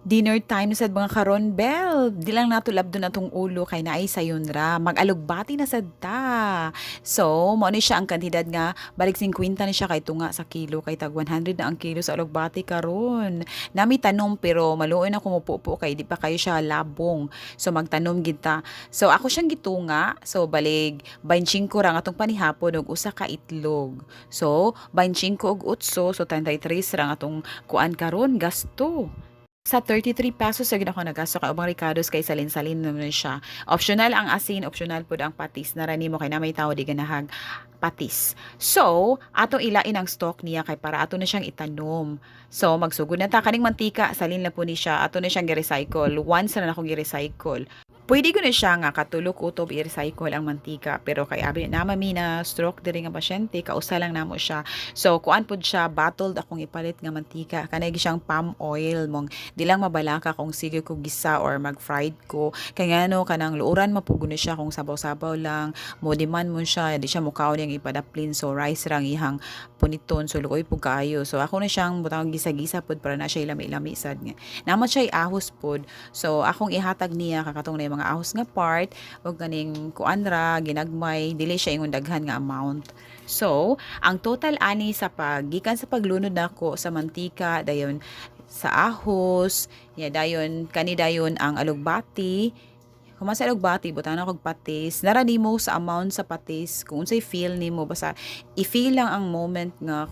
Dinner time na sad mga karon, Bel. Di lang natulab doon atong ulo kay naay sayon ra. Mag-alugbati na sad ta. So, mo ni siya ang kantidad nga balik 50 ni siya kay tunga sa kilo kay tag 100 na ang kilo sa alugbati karon. Nami tanom pero maluoy na kumupupo kay di pa kayo siya labong. So magtanom gid ta. So ako siyang gitunga. So balig 25 ra nga atong panihapon og usa ka itlog. So 25 og utso so 33 ra nga atong kuan karon gasto. Sa 33 pesos sa ako nagasto kay ubang ricados kay salin-salin naman siya. Optional ang asin, optional pud ang patis na rani mo kay na may tao di ganahag patis. So, ato ilain ang stock niya kay para ato na siyang itanom. So, magsugod na ta kaning mantika, salin na po ni siya, ato na siyang gi-recycle. Once na akong gi-recycle. Pwede ko na siya nga katulok utob i-recycle ang mantika pero kay abi na mami na stroke diri nga pasyente kausa lang namo siya. So kuan pud siya bottled akong ipalit nga mantika kanay siyang palm oil mong di lang mabalaka kung sige ko gisa or mag-fried ko kay ngano kanang luuran mapugo na siya kung sabaw-sabaw lang mo demand mo siya di siya mukaon yang ipadaplin so rice rang ihang puniton so luoy pug kaayo. So ako na siyang butang gisa-gisa pud para na siya lami-lami sad nga. Naman siya ahos pud. So akong ihatag niya kakatong na mga ahos nga part ug kaning kuanra ginagmay dili siya ingon daghan nga amount. So, ang total ani sa paggikan sa paglunod nako sa mantika dayon sa ahos, ya dayon kani dayon ang alugbati. Human sa alugbati butan ako og patis. Nara nimo sa amount sa patis kung unsay feel nimo basta i-feel lang ang moment nga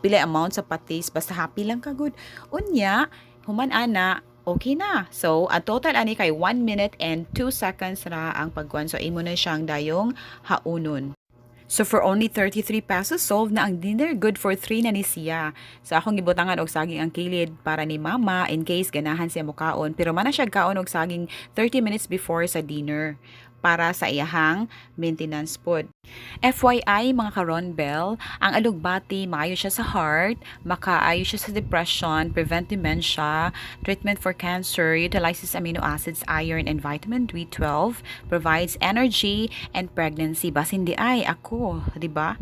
pila amount sa patis basta happy lang ka good. Unya, human ana okay na. So, ang total ani kay 1 minute and 2 seconds ra ang pagkuan. So, imo na siyang dayong haunon. So, for only 33 pesos, solve na ang dinner. Good for 3 na ni siya. So, akong gibutangan og saging ang kilid para ni mama in case ganahan siya mukaon. Pero mana siya kaon og saging 30 minutes before sa dinner para sa iyahang maintenance pod. FYI mga karon bell, ang alugbati maayo siya sa heart, makaayo siya sa depression, prevent dementia, treatment for cancer, utilizes amino acids, iron and vitamin B12, provides energy and pregnancy. Basin di ay ako, di ba?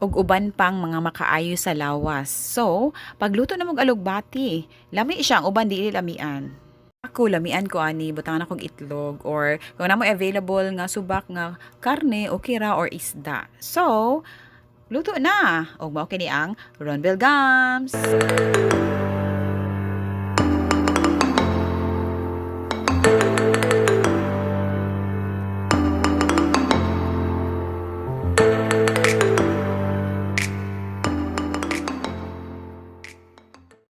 Ug uban pang mga makaayo sa lawas. So, pagluto na mong alugbati, lami siya ang uban dili lamian. Ako lamian ko ani butangan akong itlog or kung namo available nga subak nga karne o kira or isda. So, luto na. Og mao kini ang Ronbel Gums.